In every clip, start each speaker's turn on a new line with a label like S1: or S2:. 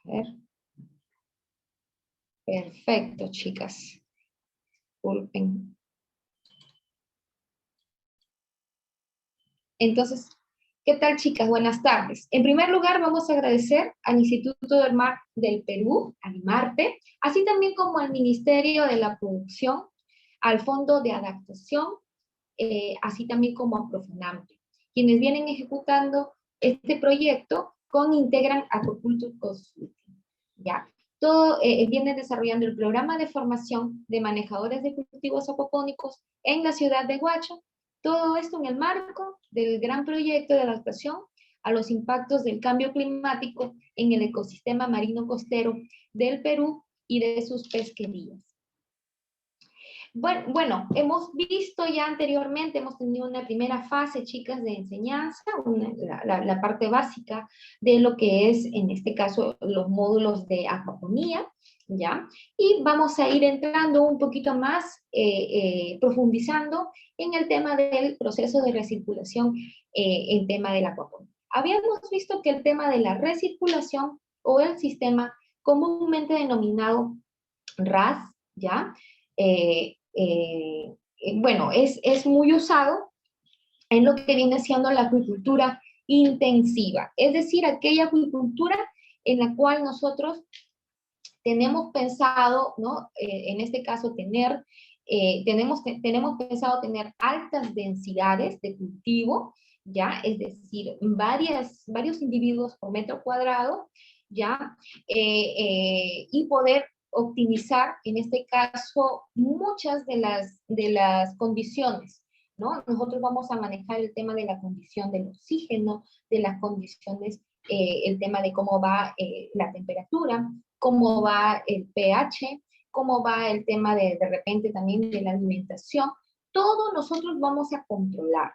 S1: A ver. Perfecto, chicas. Disculpen. Entonces, ¿qué tal, chicas? Buenas tardes. En primer lugar, vamos a agradecer al Instituto del Mar del Perú, Animarte, así también como al Ministerio de la Producción, al Fondo de Adaptación, así también como a Profinampe, quienes vienen ejecutando este proyecto con Integran Aquaculture Consulting. ¿Ya? Todo viene desarrollando el programa de formación de manejadores de cultivos acuapónicos en la ciudad de Huacho. Todo esto en el marco del gran proyecto de adaptación a los impactos del cambio climático en el ecosistema marino costero del Perú y de sus pesquerías. Bueno, hemos visto ya anteriormente, hemos tenido una primera fase, chicas, de enseñanza, la parte básica de lo que es, en este caso, los módulos de acuaponía, ¿ya? Y vamos a ir entrando un poquito más, profundizando en el tema del proceso de recirculación, en tema de la acuaponía. Habíamos visto que el tema de la recirculación o el sistema comúnmente denominado RAS, ¿ya? Bueno, es muy usado en lo que viene siendo la acuicultura intensiva, es decir, aquella acuicultura en la cual nosotros tenemos pensado, ¿no? En este caso, tenemos pensado tener altas densidades de cultivo, ¿ya? Es decir, varios individuos por metro cuadrado, ¿ya? Y poder optimizar, en este caso, muchas de las condiciones, ¿no? Nosotros vamos a manejar el tema de la condición del oxígeno, de las condiciones, el tema de cómo va la temperatura, cómo va el pH, cómo va el tema de repente también de la alimentación. Todo nosotros vamos a controlar.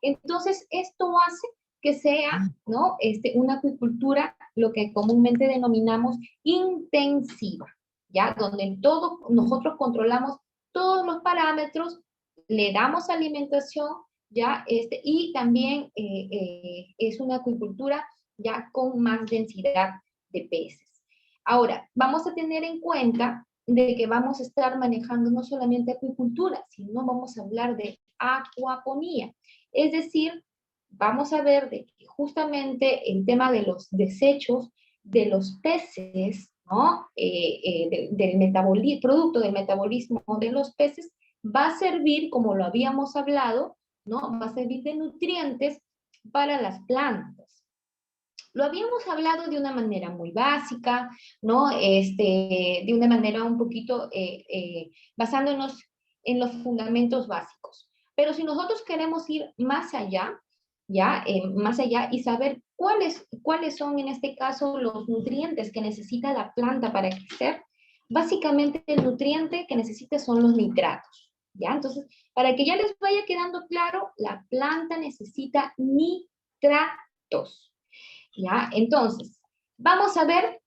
S1: Entonces, esto hace que sea, ¿no? Una acuicultura, lo que comúnmente denominamos intensiva, ¿ya? Donde nosotros controlamos todos los parámetros, le damos alimentación, ¿ya? Y también es una acuicultura ya con más densidad de peces. Ahora, vamos a tener en cuenta de que vamos a estar manejando no solamente acuicultura, sino vamos a hablar de acuaponía. Es decir, vamos a ver de que justamente el tema de los desechos de los peces, ¿no? Producto del metabolismo de los peces, va a servir, como lo habíamos hablado, ¿no? Va a servir de nutrientes para las plantas. Lo habíamos hablado de una manera muy básica, ¿no? De una manera un poquito basándonos en los fundamentos básicos. Pero si nosotros queremos ir más allá, ¿ya? Más allá y saber cuáles son en este caso los nutrientes que necesita la planta para crecer, básicamente el nutriente que necesita son los nitratos, ¿ya? Entonces, para que ya les vaya quedando claro, la planta necesita nitratos. ¿Ya? Entonces, vamos a ver,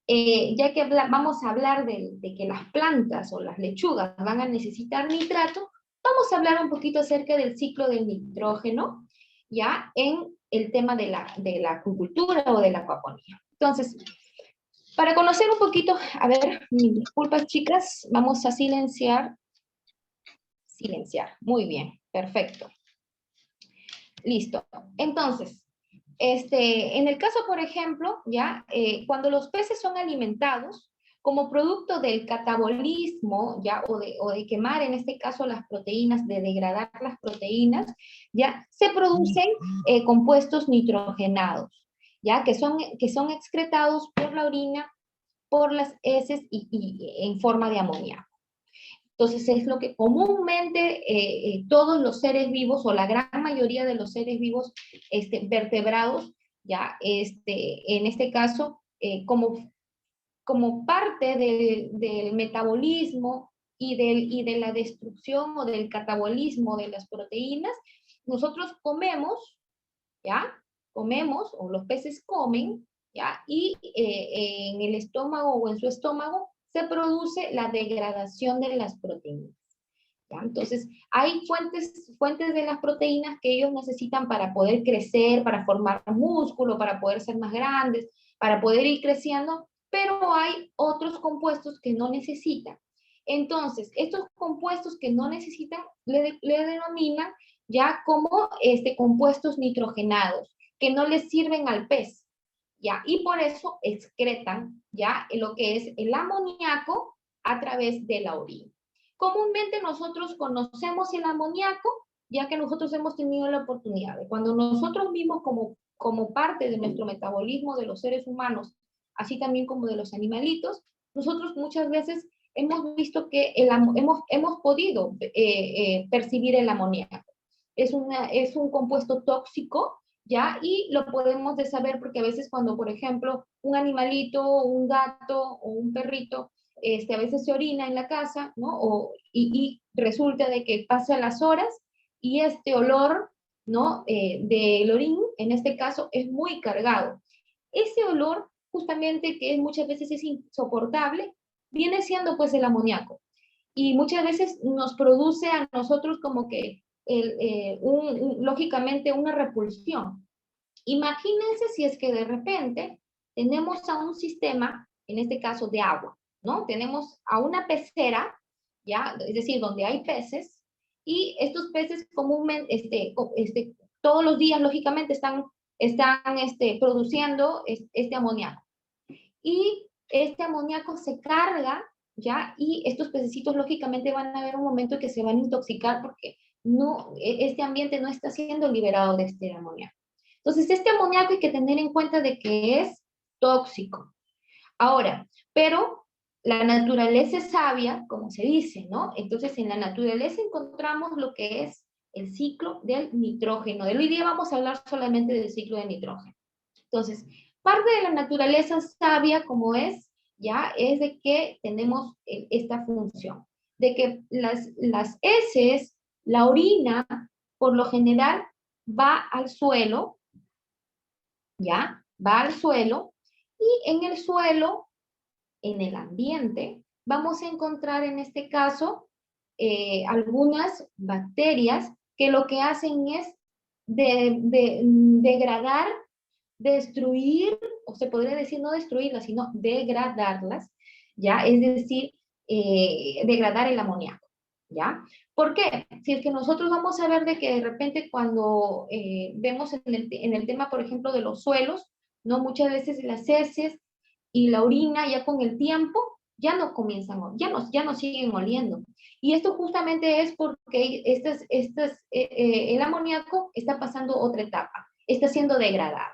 S1: ya que vamos a hablar de que las plantas o las lechugas van a necesitar nitrato, vamos a hablar un poquito acerca del ciclo del nitrógeno, ¿ya? En el tema de la acuicultura o de la acuaponía. Entonces, para conocer un poquito, a ver, disculpas chicas, vamos a silenciar. Silenciar, muy bien, perfecto. Listo. Entonces, en el caso, por ejemplo, ya, cuando los peces son alimentados como producto del catabolismo, ya, o de quemar, en este caso, las proteínas, de degradar las proteínas, ya, se producen compuestos nitrogenados, ya, que son excretados por la orina, por las heces y en forma de amoníaco. Entonces es lo que comúnmente todos los seres vivos o la gran mayoría de los seres vivos vertebrados, ya en este caso, como parte del metabolismo y de la destrucción o del catabolismo de las proteínas, nosotros comemos, ¿ya? Comemos, o los peces comen, ¿ya? Y en el estómago o en su estómago se produce la degradación de las proteínas, ¿ya? Entonces, hay fuentes de las proteínas que ellos necesitan para poder crecer, para formar músculo, para poder ser más grandes, para poder ir creciendo, pero hay otros compuestos que no necesitan. Entonces, estos compuestos que no necesitan le denominan ya como compuestos nitrogenados, que no les sirven al pez, ¿ya? Y por eso excretan ya lo que es el amoníaco a través de la orina. Comúnmente nosotros conocemos el amoníaco, ya que nosotros hemos tenido la oportunidad de cuando nosotros mismos como parte de nuestro metabolismo de los seres humanos, así también como de los animalitos, nosotros muchas veces hemos visto que hemos podido percibir el amoníaco. Es un compuesto tóxico, ¿ya? Y lo podemos de saber porque a veces cuando, por ejemplo, un animalito, un gato o un perrito, a veces se orina en la casa, ¿no? Y resulta de que pasan las horas y este olor, ¿no? Del orín, en este caso, es muy cargado. Ese olor, justamente, que muchas veces es insoportable, viene siendo pues el amoníaco. Y muchas veces nos produce a nosotros como que, lógicamente, una repulsión. Imagínense si es que de repente tenemos a un sistema, en este caso de agua, ¿no? Tenemos a una pecera, ¿ya? Es decir, donde hay peces, y estos peces comúnmente, todos los días, lógicamente, están produciendo este amoníaco. Y este amoníaco se carga, ¿ya? Y estos pececitos, lógicamente, van a haber un momento en que se van a intoxicar porque este ambiente no está siendo liberado de este amoníaco. Entonces, este amoníaco hay que tener en cuenta de que es tóxico. Ahora, pero la naturaleza es sabia, como se dice, ¿no? Entonces, en la naturaleza encontramos lo que es el ciclo del nitrógeno. De hoy día vamos a hablar solamente del ciclo del nitrógeno. Entonces, parte de la naturaleza sabia como es, ya, es de que tenemos esta función, de que las heces, la orina, por lo general, va al suelo, ¿ya? Va al suelo y en el suelo, en el ambiente, vamos a encontrar en este caso algunas bacterias que lo que hacen es degradar, destruir, o se podría decir no destruirlas, sino degradarlas, ¿ya? Es decir, degradar el amoníaco, ¿ya? ¿Por qué? Si es que nosotros vamos a ver de que de repente cuando vemos en el tema, por ejemplo, de los suelos, ¿no? Muchas veces las heces y la orina ya con el tiempo ya no comienzan, ya no siguen oliendo. Y esto justamente es porque el amoníaco está pasando otra etapa, está siendo degradado.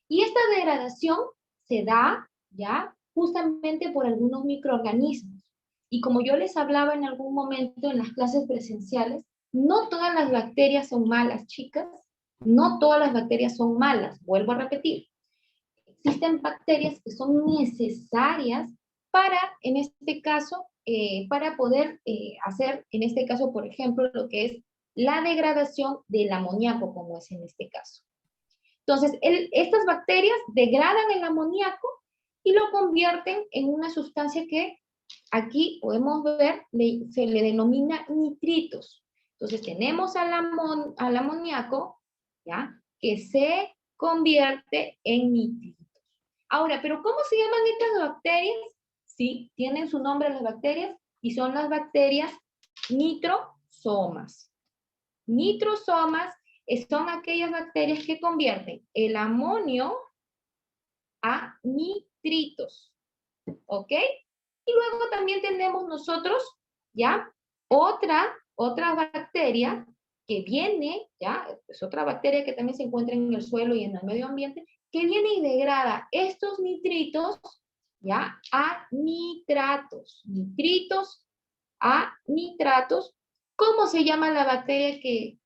S1: Y esta degradación se da, ¿ya? Justamente por algunos microorganismos. Y como yo les hablaba en algún momento en las clases presenciales, no todas las bacterias son malas, chicas. No todas las bacterias son malas. Vuelvo a repetir. Existen bacterias que son necesarias para, en este caso, para poder hacer, en este caso, por ejemplo, lo que es la degradación del amoníaco, como es en este caso. Entonces, estas bacterias degradan el amoníaco y lo convierten en una sustancia que aquí podemos ver, se le denomina nitritos. Entonces, tenemos al amoníaco, ¿ya? Que se convierte en nitritos. Ahora, ¿pero cómo se llaman estas bacterias? Sí, tienen su nombre las bacterias y son las bacterias nitrosomas. Nitrosomas son aquellas bacterias que convierten el amonio a nitritos, ¿ok? Y luego también tenemos nosotros, ¿ya? Otra bacteria que viene, ¿ya? Es otra bacteria que también se encuentra en el suelo y en el medio ambiente, que viene y degrada estos nitritos, ¿ya? A nitratos. Nitritos a nitratos. ¿Cómo se llama la bacteria que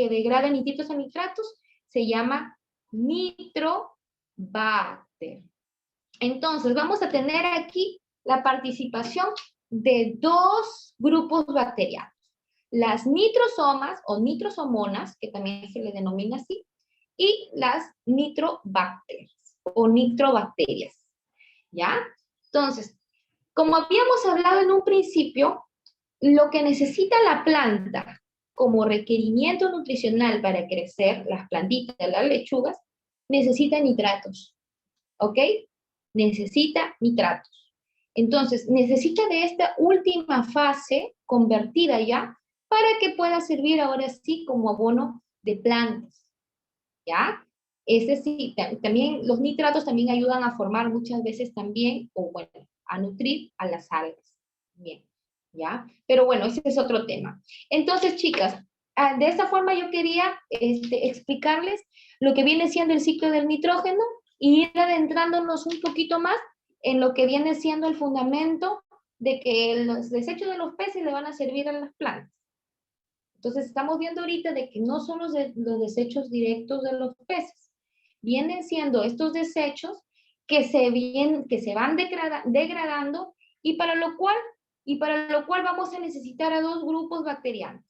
S1: degrada nitritos a nitratos? Se llama nitrobacter. Entonces, vamos a tener aquí la participación de dos grupos bacterianos. Las nitrosomas o nitrosomonas, que también se le denomina así, y las nitrobacterias o nitrobacterias, ¿ya? Entonces, como habíamos hablado en un principio, lo que necesita la planta como requerimiento nutricional para crecer, las plantitas, las lechugas, necesitan nitratos, ¿ok? necesita nitratos. Entonces, necesita de esta última fase convertida ya para que pueda servir ahora sí como abono de plantas, ¿ya? Es decir, también los nitratos también ayudan a formar muchas veces también, o bueno, a nutrir a las algas. Bien, ¿ya? Pero bueno, ese es otro tema. Entonces, chicas, de esta forma yo quería explicarles lo que viene siendo el ciclo del nitrógeno y ir adentrándonos un poquito más en lo que viene siendo el fundamento de que los desechos de los peces le van a servir a las plantas. Entonces estamos viendo ahorita de que no son los desechos directos de los peces, vienen siendo estos desechos que se van degradando y para lo cual vamos a necesitar a dos grupos bacterianos.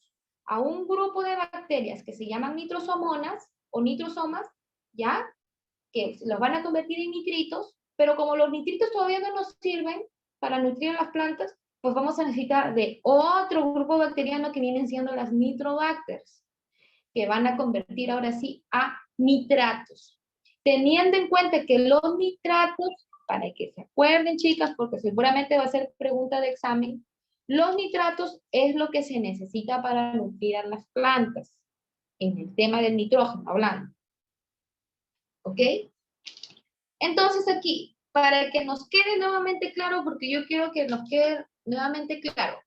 S1: A un grupo de bacterias que se llaman nitrosomonas o nitrosomas, ¿ya? Que los van a convertir en nitritos, pero como los nitritos todavía no nos sirven para nutrir a las plantas, pues vamos a necesitar de otro grupo bacteriano que vienen siendo las nitrobacters, que van a convertir ahora sí a nitratos. Teniendo en cuenta que los nitratos, para que se acuerden chicas, porque seguramente va a ser pregunta de examen, los nitratos es lo que se necesita para nutrir a las plantas, en el tema del nitrógeno hablando. ¿Ok? Entonces aquí, para que nos quede nuevamente claro, porque yo quiero que nos quede nuevamente claro,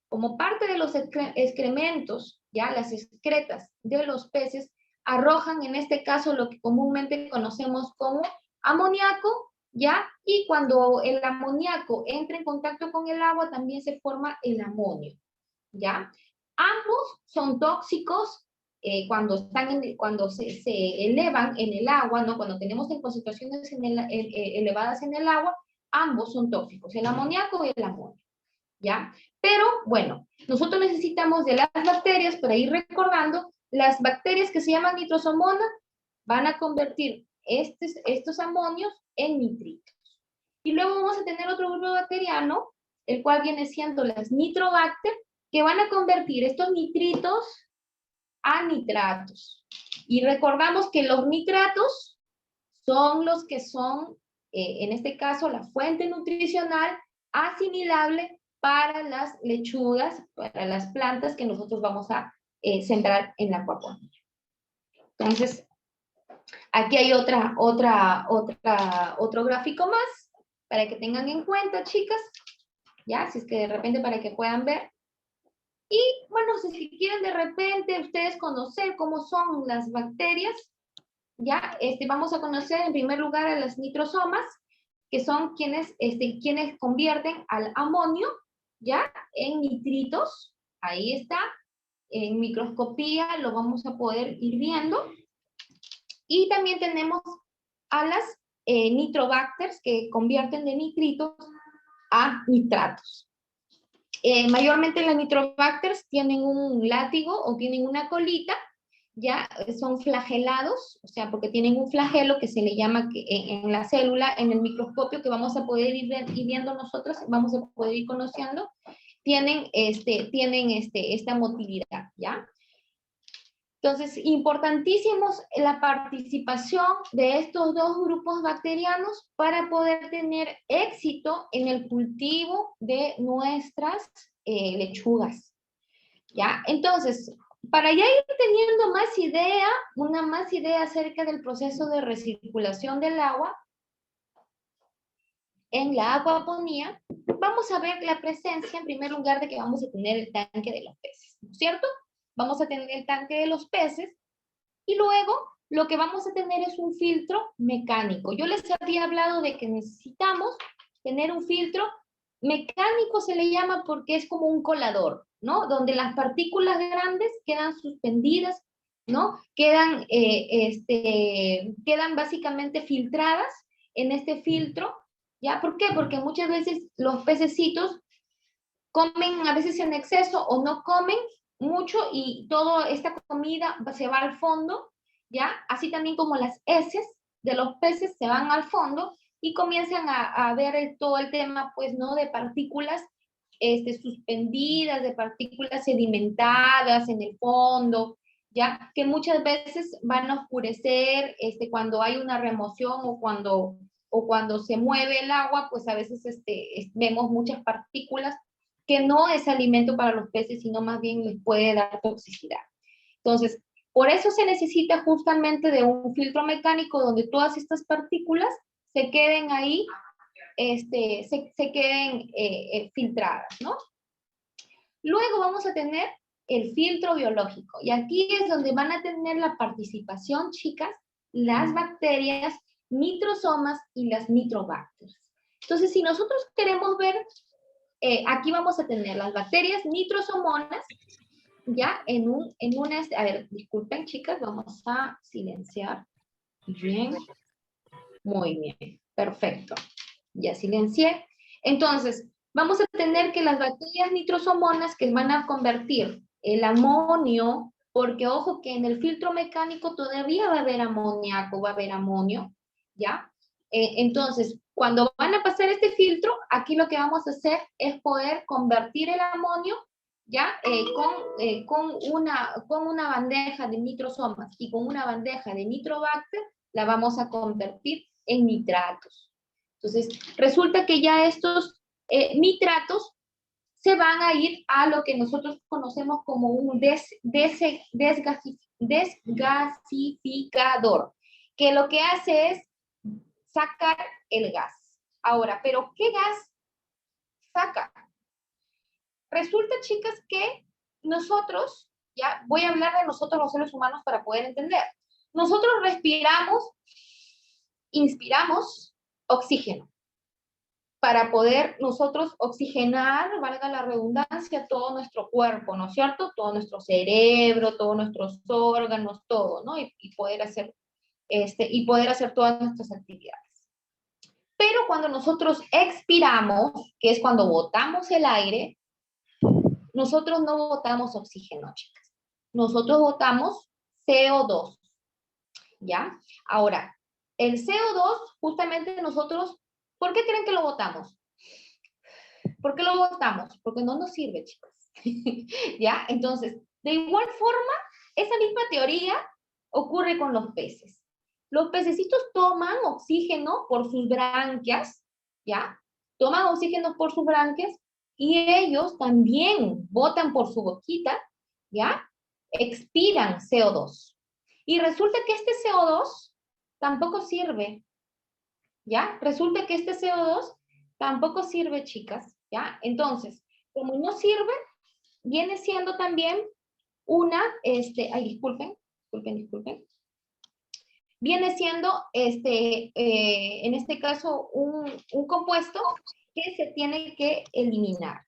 S1: como parte de los excrementos, ya las excretas de los peces, arrojan en este caso lo que comúnmente conocemos como amoníaco, ya, y cuando el amoníaco entra en contacto con el agua también se forma el amonio, ya. Ambos son tóxicos cuando se elevan en el agua, ¿no? Cuando tenemos en concentraciones elevadas en el agua, ambos son tóxicos, el amoníaco y el amonio, ¿ya? Pero, bueno, nosotros necesitamos de las bacterias, para ir recordando, las bacterias que se llaman nitrosomonas van a convertir estos amonios en nitritos. Y luego vamos a tener otro grupo bacteriano, el cual viene siendo las nitrobacter, que van a convertir estos nitritos a nitratos. Y recordamos que los nitratos son los que son, en este caso, la fuente nutricional asimilable para las lechugas, para las plantas que nosotros vamos a sembrar en la acuaponía. Entonces, aquí hay otro gráfico más para que tengan en cuenta, chicas, ya, si es que de repente para que puedan ver. Y bueno, si quieren de repente ustedes conocer cómo son las bacterias, ya, vamos a conocer en primer lugar a las nitrosomas, que son quienes convierten al amonio, ya, en nitritos. Ahí está, en microscopía lo vamos a poder ir viendo. Y también tenemos a las nitrobacters, que convierten de nitritos a nitratos. Mayormente las nitrobacters tienen un látigo o tienen una colita, ya son flagelados, o sea, porque tienen un flagelo que se le llama en la célula, en el microscopio, que vamos a poder ir viendo nosotros, vamos a poder ir conociendo, tienen esta motilidad, ¿ya? Entonces, importantísimos la participación de estos dos grupos bacterianos para poder tener éxito en el cultivo de nuestras lechugas, ¿ya? Entonces, para ya ir teniendo más idea acerca del proceso de recirculación del agua en la acuaponía, vamos a ver la presencia, en primer lugar, de que vamos a tener el tanque de los peces, ¿no es cierto? Vamos a tener el tanque de los peces y luego lo que vamos a tener es un filtro mecánico. Yo les había hablado de que necesitamos tener un filtro mecánico, se le llama porque es como un colador, ¿no? Donde las partículas grandes quedan suspendidas, ¿no? Quedan básicamente filtradas en este filtro, ¿ya? ¿Por qué? Porque muchas veces los pececitos comen a veces en exceso o no comen mucho y toda esta comida se va al fondo, ¿ya? Así también como las heces de los peces se van al fondo y comienzan a ver todo el tema, pues, ¿no? De partículas suspendidas, de partículas sedimentadas en el fondo, ¿ya? Que muchas veces van a oscurecer cuando hay una remoción o o cuando se mueve el agua, pues a veces vemos muchas partículas que no es alimento para los peces, sino más bien les puede dar toxicidad. Entonces, por eso se necesita justamente de un filtro mecánico donde todas estas partículas se queden ahí, se queden filtradas, ¿no? Luego vamos a tener el filtro biológico. Y aquí es donde van a tener la participación, chicas, las bacterias, nitrosomas y las nitrobacterias. Entonces, si nosotros queremos ver, aquí vamos a tener las bacterias nitrosomonas, ya a ver, disculpen, chicas, vamos a silenciar. Bien, muy bien, perfecto. Ya silencié. Entonces, vamos a tener que las bacterias nitrosomonas que van a convertir el amonio, porque ojo que en el filtro mecánico todavía va a haber amoníaco, va a haber amonio, ¿ya? Entonces, cuando van a pasar este filtro, aquí lo que vamos a hacer es poder convertir el amonio, ¿ya? Con una bandeja de nitrosomas y con una bandeja de nitrobacter, la vamos a convertir en nitratos. Entonces, resulta que ya estos nitratos se van a ir a lo que nosotros conocemos como un desgasificador, que lo que hace es sacar el gas. Ahora, ¿pero qué gas saca? Resulta, chicas, que nosotros, ya voy a hablar de nosotros los seres humanos para poder entender. Nosotros respiramos, inspiramos oxígeno para poder nosotros oxigenar, valga la redundancia, todo nuestro cuerpo, ¿no es cierto? Todo nuestro cerebro, todos nuestros órganos, todo, ¿no? Y poder hacer todas nuestras actividades. Pero cuando nosotros expiramos, que es cuando botamos el aire, nosotros no botamos oxígeno, chicas. Nosotros botamos CO2, ¿ya? Ahora, el CO2, justamente nosotros, ¿por qué creen que lo botamos? ¿Por qué lo botamos? Porque no nos sirve, chicos. ¿Ya? Entonces, de igual forma, esa misma teoría ocurre con los peces. Los pececitos toman oxígeno por sus branquias, ¿ya? Toman oxígeno por sus branquias y ellos también botan por su boquita, ¿ya? Expiran CO2. Y resulta que este CO2 tampoco sirve, ¿ya? Resulta que este CO2 tampoco sirve, chicas, ¿ya? Entonces, como no sirve, viene siendo también una, disculpen, viene siendo, en este caso, un compuesto que se tiene que eliminar,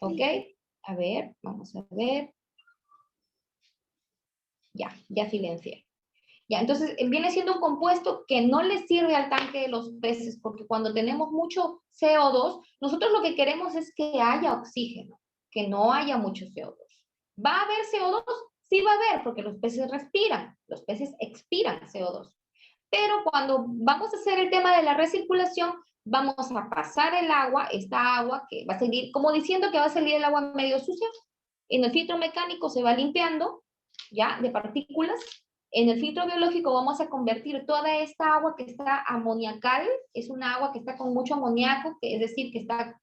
S1: ¿ok? A ver, vamos a ver. Ya silencié. Ya, entonces viene siendo un compuesto que no le sirve al tanque de los peces, porque cuando tenemos mucho CO2, nosotros lo que queremos es que haya oxígeno, que no haya mucho CO2. ¿Va a haber CO2? Sí va a haber, porque los peces respiran, los peces expiran CO2. Pero cuando vamos a hacer el tema de la recirculación, vamos a pasar el agua, esta agua que va a salir, como diciendo que va a salir el agua medio sucia, en el filtro mecánico se va limpiando, ya, de partículas. En el filtro biológico vamos a convertir toda esta agua que está amoniacal, es una agua que está con mucho amoníaco, que es decir, que está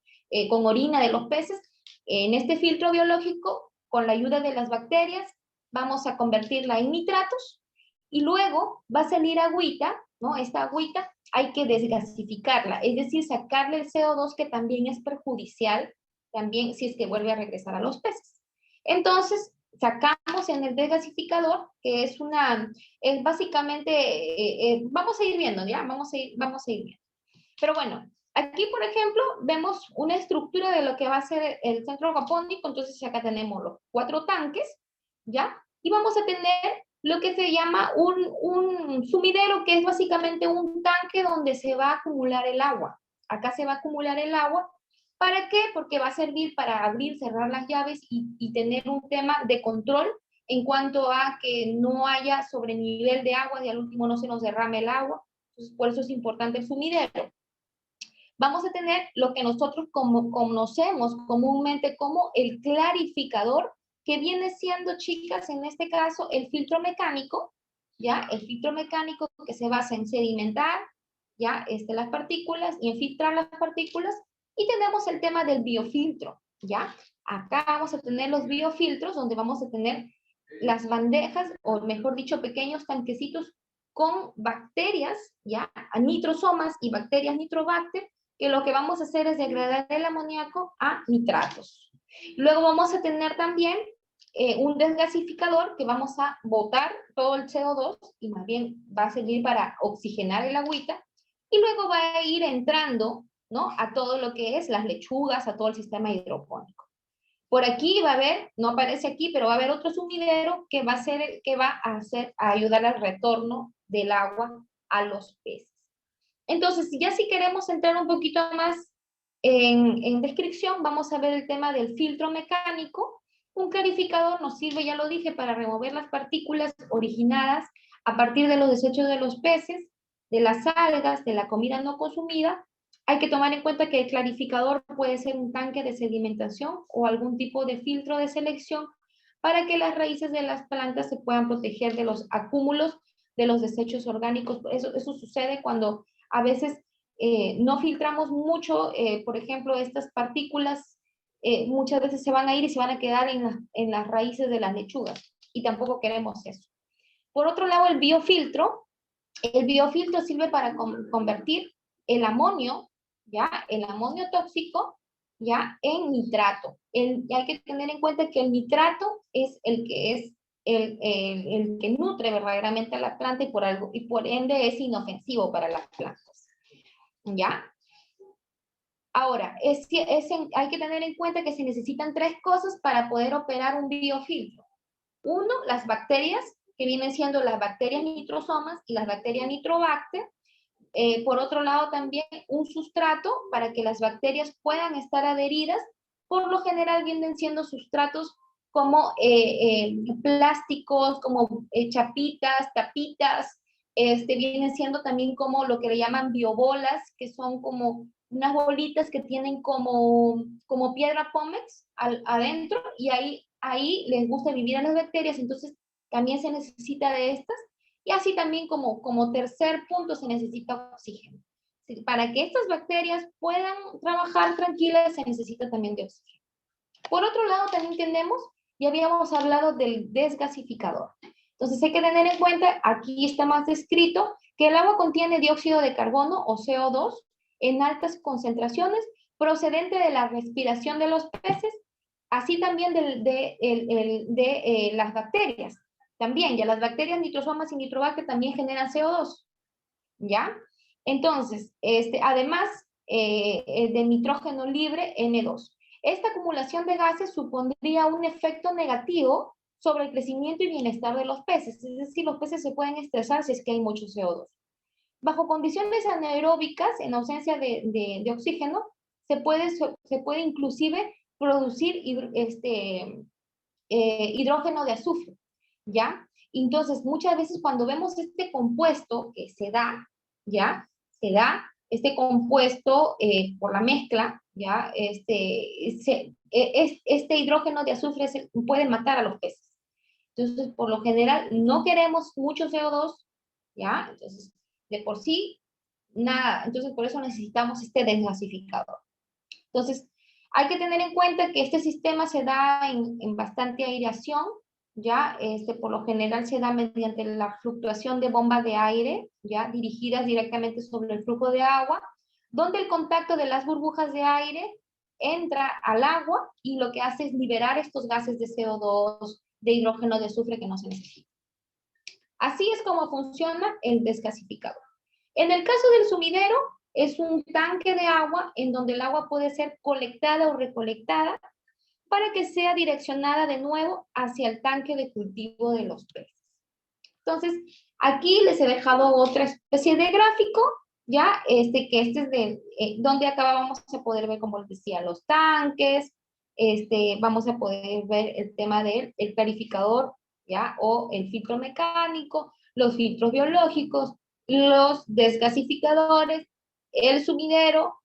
S1: con orina de los peces. En este filtro biológico, con la ayuda de las bacterias, vamos a convertirla en nitratos y luego va a salir agüita, ¿no? Esta agüita hay que desgasificarla, es decir, sacarle el CO2 que también es perjudicial, también si es que vuelve a regresar a los peces. Entonces, sacamos en el desgasificador, que es básicamente, vamos a ir viendo, ¿ya? Vamos a ir viendo. Pero bueno, aquí, por ejemplo, vemos una estructura de lo que va a ser el centro aquapónico, entonces acá tenemos los 4 tanques, ¿ya? Y vamos a tener lo que se llama un sumidero, que es básicamente un tanque donde se va a acumular el agua. Acá se va a acumular el agua. ¿Para qué? Porque va a servir para abrir, cerrar las llaves y tener un tema de control en cuanto a que no haya sobrenivel de agua y al último no se nos derrame el agua. Entonces, por eso es importante el sumidero. Vamos a tener lo que nosotros conocemos comúnmente como el clarificador, que viene siendo, chicas, en este caso, el filtro mecánico, ¿ya? El filtro mecánico que se basa en sedimentar, ya, las partículas y en filtrar las partículas. Y tenemos el tema del biofiltro, ¿ya? Acá vamos a tener los biofiltros, donde vamos a tener las bandejas, o mejor dicho, pequeños tanquecitos con bacterias, ¿ya? Nitrosomas y bacterias nitrobacter, que lo que vamos a hacer es degradar el amoníaco a nitratos. Luego vamos a tener también un desgasificador que vamos a botar todo el CO2 y más bien va a servir para oxigenar el agüita, y luego va a ir entrando, ¿no?, a todo lo que es las lechugas, a todo el sistema hidropónico. Por aquí va a haber, no aparece aquí, pero va a haber otro sumidero que va a ayudar al retorno del agua a los peces. Entonces, ya si queremos entrar un poquito más en descripción, vamos a ver el tema del filtro mecánico. Un clarificador nos sirve, ya lo dije, para remover las partículas originadas a partir de los desechos de los peces, de las algas, de la comida no consumida. Hay que tomar en cuenta que el clarificador puede ser un tanque de sedimentación o algún tipo de filtro de selección para que las raíces de las plantas se puedan proteger de los acúmulos de los desechos orgánicos. Eso sucede cuando a veces no filtramos mucho, por ejemplo, estas partículas muchas veces se van a ir y se van a quedar en las raíces de las lechugas, y tampoco queremos eso. Por otro lado, el biofiltro sirve para convertir el amonio, ¿ya? El amonio tóxico, ¿ya?, en nitrato. Hay que tener en cuenta que el nitrato es el que nutre verdaderamente a la planta, y por ende es inofensivo para las plantas, ¿ya? Ahora, hay que tener en cuenta que se necesitan 3 cosas para poder operar un biofiltro. Uno, las bacterias, que vienen siendo las bacterias nitrosomas y las bacterias nitrobacter. Por otro lado, también un sustrato para que las bacterias puedan estar adheridas. Por lo general vienen siendo sustratos como plásticos, como chapitas, tapitas, vienen siendo también como lo que le llaman biobolas, que son como unas bolitas que tienen como piedra pómex adentro, y ahí les gusta vivir a las bacterias, entonces también se necesita de estas. Y así también como tercer punto se necesita oxígeno. Para que estas bacterias puedan trabajar tranquilas se necesita también de oxígeno. Por otro lado, también tenemos, ya habíamos hablado del desgasificador. Entonces hay que tener en cuenta, aquí está más descrito, que el agua contiene dióxido de carbono o CO2 en altas concentraciones procedente de la respiración de los peces, así también de las bacterias. También, ya las bacterias nitrosomas y nitrobacter también generan CO2, ¿ya? Entonces, además de nitrógeno libre, N2. Esta acumulación de gases supondría un efecto negativo sobre el crecimiento y bienestar de los peces, es decir, los peces se pueden estresar si es que hay mucho CO2. Bajo condiciones anaeróbicas, en ausencia de oxígeno, se puede inclusive producir hidrógeno de azufre, ¿ya? Entonces, muchas veces cuando vemos este compuesto que se da, ¿ya? Se da este compuesto por la mezcla, ¿ya? Este hidrógeno de azufre puede matar a los peces. Entonces, por lo general, no queremos mucho CO2, ¿ya? Entonces, de por sí, nada. Entonces, por eso necesitamos este desgasificador. Entonces, hay que tener en cuenta que este sistema se da en bastante aireación, ¿ya? Por lo general se da mediante la fluctuación de bombas de aire, ¿ya? Dirigidas directamente sobre el flujo de agua, donde el contacto de las burbujas de aire entra al agua y lo que hace es liberar estos gases de CO2, de hidrógeno de azufre que no se necesitan. Así es como funciona el desgasificador. En el caso del sumidero, es un tanque de agua en donde el agua puede ser colectada o recolectada para que sea direccionada de nuevo hacia el tanque de cultivo de los peces. Entonces, aquí les he dejado otra especie de gráfico, ya, que es donde acá vamos a poder ver, como les decía, los tanques, vamos a poder ver el tema del clarificador, ya, o el filtro mecánico, los filtros biológicos, los desgasificadores, el sumidero,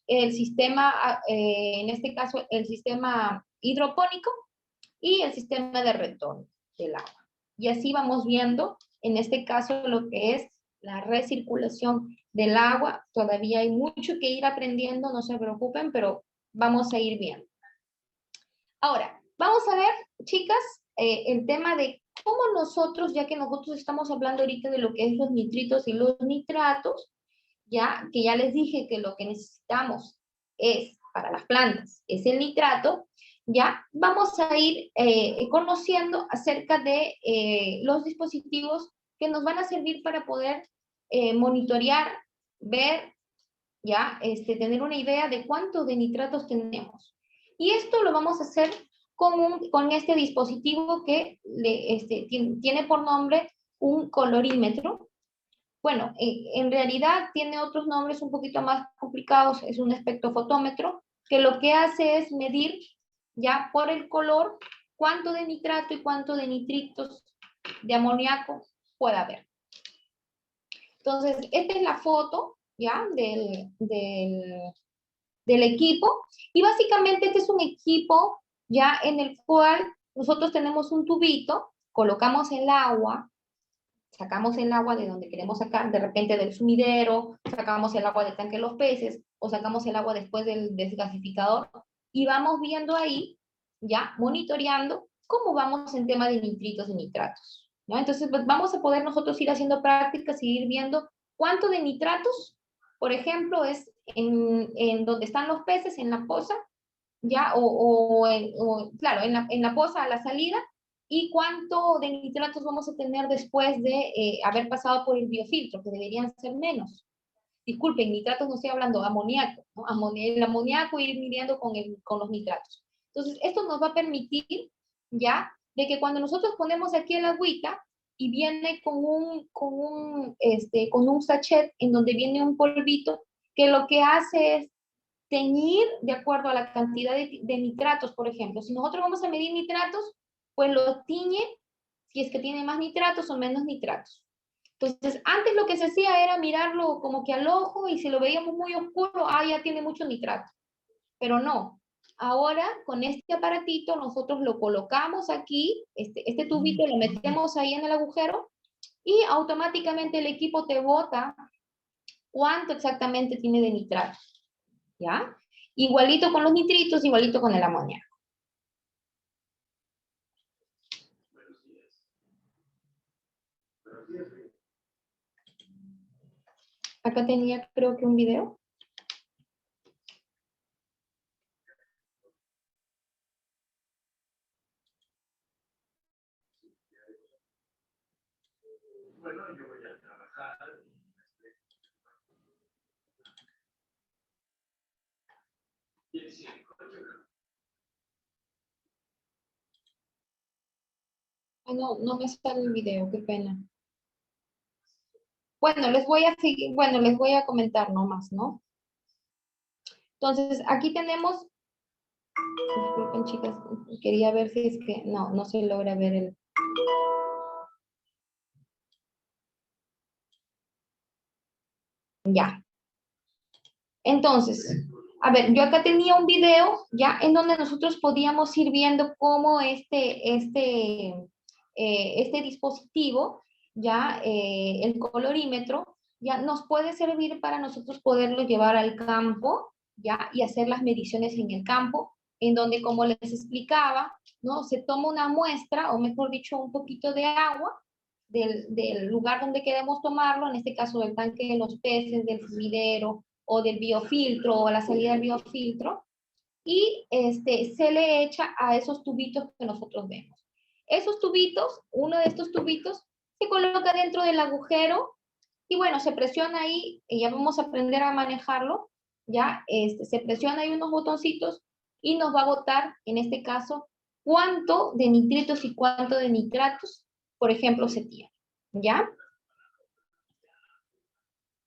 S1: el sistema, en este caso, el sistema hidropónico y el sistema de retorno del agua. Y así vamos viendo, en este caso, lo que es la recirculación del agua. Todavía hay mucho que ir aprendiendo, no se preocupen, pero vamos a ir viendo. Ahora, vamos a ver, chicas, el tema de cómo nosotros, ya que nosotros estamos hablando ahorita de lo que es los nitritos y los nitratos, ya que ya les dije que lo que necesitamos es, para las plantas, es el nitrato, ya vamos a ir conociendo acerca de los dispositivos que nos van a servir para poder monitorear, ver, ya, tener una idea de cuánto de nitratos tenemos. Y esto lo vamos a hacer con este dispositivo que tiene por nombre un colorímetro. Bueno, en realidad tiene otros nombres un poquito más complicados, es un espectrofotómetro, que lo que hace es medir ya por el color cuánto de nitrato y cuánto de nitritos de amoníaco puede haber. Entonces, esta es la foto ya del equipo, y básicamente este es un equipo ya en el cual nosotros tenemos un tubito, colocamos el agua, sacamos el agua de donde queremos sacar, de repente del sumidero, sacamos el agua del tanque de los peces, o sacamos el agua después del desgasificador, y vamos viendo ahí, ya monitoreando cómo vamos en tema de nitritos y nitratos, ¿no? Entonces, pues, vamos a poder nosotros ir haciendo prácticas y ir viendo cuánto de nitratos, por ejemplo, es en donde están los peces, en la poza, ya, claro, en la poza a la salida, y cuánto de nitratos vamos a tener después de haber pasado por el biofiltro, que deberían ser menos. Disculpen, nitratos no estoy hablando, amoníaco, ¿no? El amoníaco ir midiendo con los nitratos. Entonces, esto nos va a permitir, ya, de que cuando nosotros ponemos aquí el agüita y viene con un sachet en donde viene un polvito, que lo que hace es teñir de acuerdo a la cantidad de nitratos, por ejemplo. Si nosotros vamos a medir nitratos, pues lo tiñe si es que tiene más nitratos o menos nitratos. Entonces, antes lo que se hacía era mirarlo como que al ojo, y si lo veíamos muy oscuro, ya tiene mucho nitrato. Pero no. Ahora, con este aparatito, nosotros lo colocamos aquí, este tubito lo metemos ahí en el agujero, y automáticamente el equipo te bota cuánto exactamente tiene de nitrato. ¿Ya? Igualito con los nitritos, igualito con el amoníaco. Acá tenía, creo que un video.
S2: Bueno, yo voy a trabajar.
S1: No, no me sale el video, qué pena. Bueno, les voy a seguir, bueno, les voy a comentar nomás, ¿no? Entonces, aquí tenemos, disculpen chicas, quería ver si es que, no se logra ver el... Ya. Entonces, a ver, yo acá tenía un video ya en donde nosotros podíamos ir viendo cómo este dispositivo, ya el colorímetro, ya nos puede servir para nosotros poderlo llevar al campo, ya, y hacer las mediciones en el campo, en donde, como les explicaba, ¿no? Se toma una muestra, o mejor dicho, un poquito de agua del lugar donde queremos tomarlo, en este caso del tanque de los peces, del sumidero, o del biofiltro, o a la salida del biofiltro, y se le echa a esos tubitos que nosotros vemos. Esos tubitos, uno de estos tubitos, se coloca dentro del agujero, y bueno, se presiona ahí, y ya vamos a aprender a manejarlo, ya, se presiona ahí unos botoncitos, y nos va a botar, en este caso, cuánto de nitritos y cuánto de nitratos, por ejemplo, se tiene, ¿ya?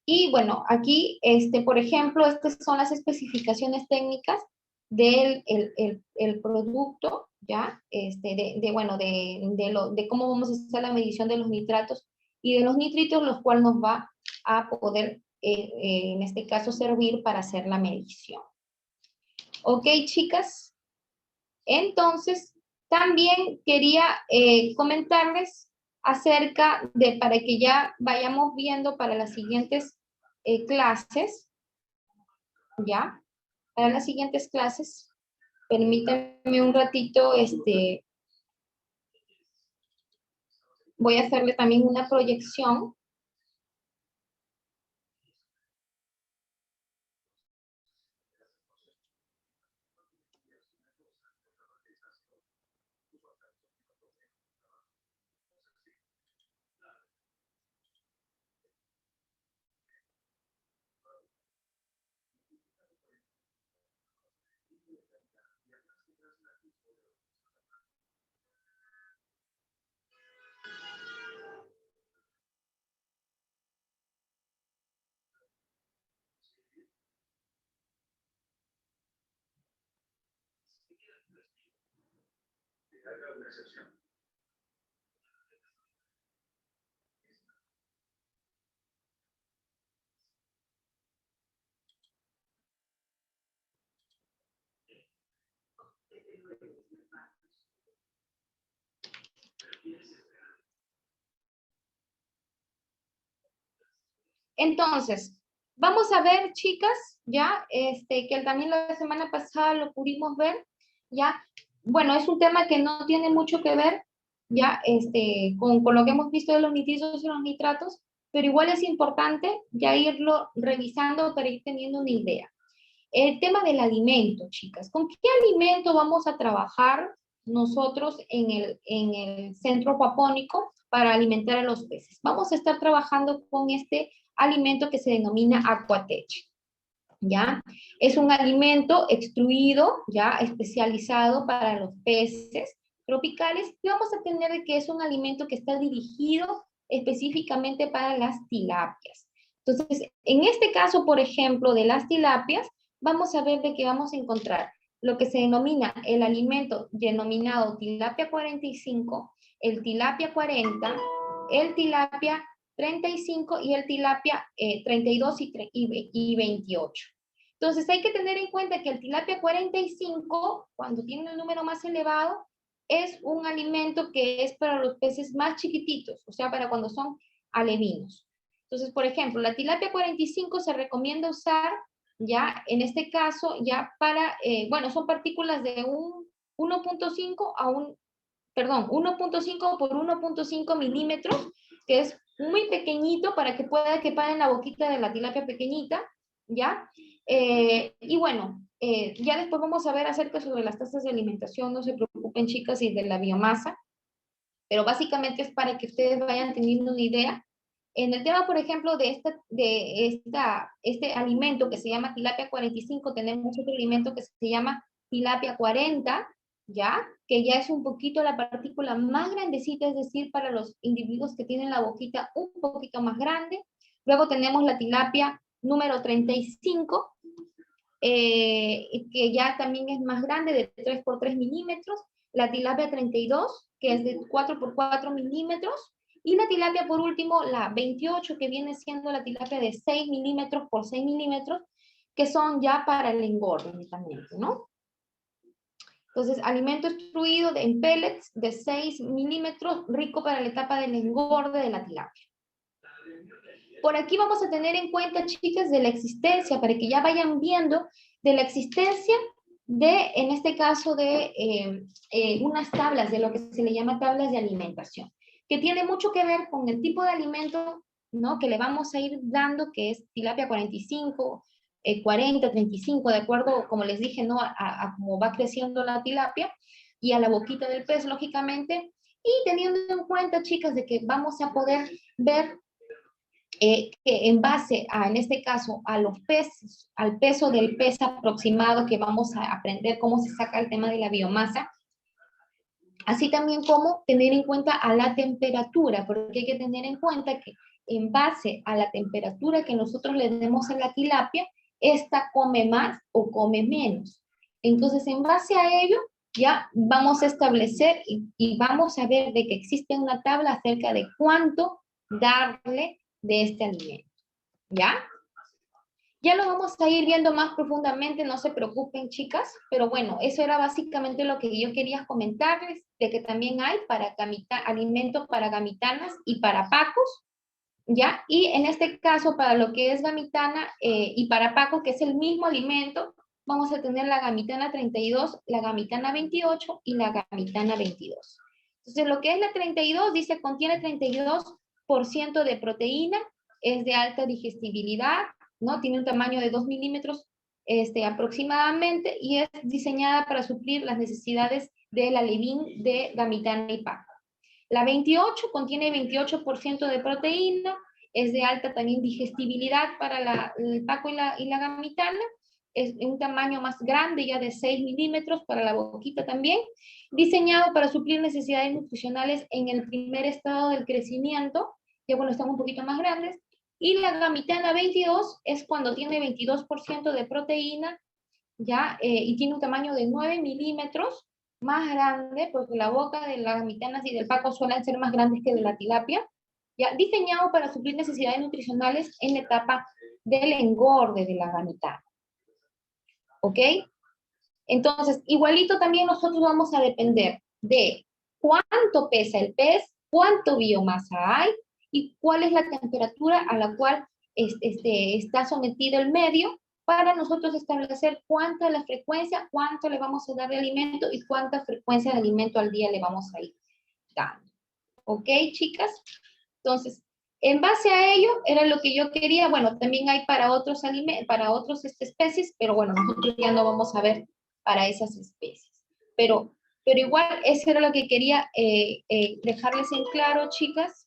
S1: Y bueno, aquí, por ejemplo, estas son las especificaciones técnicas del el producto, ¿ya? Bueno, de cómo vamos a hacer la medición de los nitratos y de los nitritos, los cuales nos va a poder, en este caso, servir para hacer la medición. Ok, chicas. Entonces, también quería comentarles acerca de, para que ya vayamos viendo para las siguientes clases, ¿ya? Para las siguientes clases, permítanme un ratito, voy a hacerle también una proyección.
S2: Haga una excepción.
S1: Entonces, vamos a ver, chicas, ya, que también la semana pasada lo pudimos ver, ya. Bueno, es un tema que no tiene mucho que ver, ya, con lo que hemos visto de los nitritos y los nitratos, pero igual es importante ya irlo revisando para ir teniendo una idea. El tema del alimento, chicas. ¿Con qué alimento vamos a trabajar nosotros en el centro acuapónico para alimentar a los peces? Vamos a estar trabajando con este alimento que se denomina Aquatech, ¿ya? Es un alimento extruido, ya, especializado para los peces tropicales, y vamos a tener que es un alimento que está dirigido específicamente para las tilapias. Entonces, en este caso, por ejemplo, de las tilapias, vamos a ver de qué vamos a encontrar lo que se denomina el alimento denominado tilapia 45, el tilapia 40, el tilapia 35 y el tilapia 32 y 28. Entonces hay que tener en cuenta que el tilapia 45, cuando tiene un número más elevado, es un alimento que es para los peces más chiquititos, o sea, para cuando son alevinos. Entonces, por ejemplo, la tilapia 45 se recomienda usar ya, en este caso, ya para, bueno, son partículas de un 1.5 a un, perdón, 1.5 por 1.5 milímetros, que es muy pequeñito para que pueda quepar en la boquita de la tilapia pequeñita, ¿ya? Y bueno, ya después vamos a ver acerca sobre las tasas de alimentación, no se preocupen chicas, y de la biomasa, pero básicamente es para que ustedes vayan teniendo una idea. En el tema, por ejemplo, este alimento que se llama tilapia 45, tenemos otro alimento que se llama tilapia 40, ¿ya? Que ya es un poquito la partícula más grandecita, es decir, para los individuos que tienen la boquita un poquito más grande. Luego tenemos la tilapia número 35, que ya también es más grande, de 3 por 3 milímetros. La tilapia 32, que es de 4 por 4 milímetros. Y la tilapia, por último, la 28, que viene siendo la tilapia de 6 milímetros por 6 milímetros, que son ya para el engorde netamente, ¿no? Entonces, alimento extruido en pellets de 6 milímetros, rico para la etapa del engorde de la tilapia. Por aquí vamos a tener en cuenta, chicas, de la existencia, para que ya vayan viendo de la existencia de, en este caso, de unas tablas, de lo que se le llama tablas de alimentación, que tiene mucho que ver con el tipo de alimento, ¿no?, que le vamos a ir dando, que es tilapia 45, 40, 35, de acuerdo, como les dije, ¿no?, a cómo va creciendo la tilapia, y a la boquita del pez, lógicamente, y teniendo en cuenta, chicas, de que vamos a poder ver que en base a, en este caso, a los peces, al peso del pez aproximado, que vamos a aprender cómo se saca el tema de la biomasa, así también como tener en cuenta a la temperatura, porque hay que tener en cuenta que en base a la temperatura que nosotros le demos a la tilapia, esta come más o come menos. Entonces, en base a ello, ya vamos a establecer y vamos a ver de que existe una tabla acerca de cuánto darle de este alimento, ¿ya? Ya lo vamos a ir viendo más profundamente, no se preocupen, chicas, pero bueno, eso era básicamente lo que yo quería comentarles, de que también hay para alimentos para gamitanas y para pacos, ¿ya? Y en este caso, para lo que es gamitana y para Paco, que es el mismo alimento, vamos a tener la gamitana 32, la gamitana 28 y la gamitana 22. Entonces, lo que es la 32 dice contiene 32% de proteína, es de alta digestibilidad, ¿no? Tiene un tamaño de 2 milímetros aproximadamente y es diseñada para suplir las necesidades del alevín de gamitana y Paco. La 28 contiene 28% de proteína, es de alta también digestibilidad para el Paco y la gamitana, es un tamaño más grande, ya de 6 milímetros para la boquita también, diseñado para suplir necesidades nutricionales en el primer estado del crecimiento, ya cuando están un poquito más grandes, y la gamitana 22 es cuando tiene 22% de proteína, ya, y tiene un tamaño de 9 milímetros, más grande, porque la boca de las gamitanas y del Paco suelen ser más grandes que de la tilapia, ya, diseñado para suplir necesidades nutricionales en la etapa del engorde de la gamitana. ¿Ok? Entonces, igualito también nosotros vamos a depender de cuánto pesa el pez, cuánto biomasa hay y cuál es la temperatura a la cual está sometido el medio para nosotros establecer cuánta es la frecuencia, cuánto le vamos a dar de alimento y cuánta frecuencia de alimento al día le vamos a ir dando. ¿Ok, chicas? Entonces, en base a ello, era lo que yo quería. Bueno, también hay para otros especies, pero bueno, nosotros ya no vamos a ver para esas especies. Pero igual, eso era lo que quería dejarles en claro, chicas.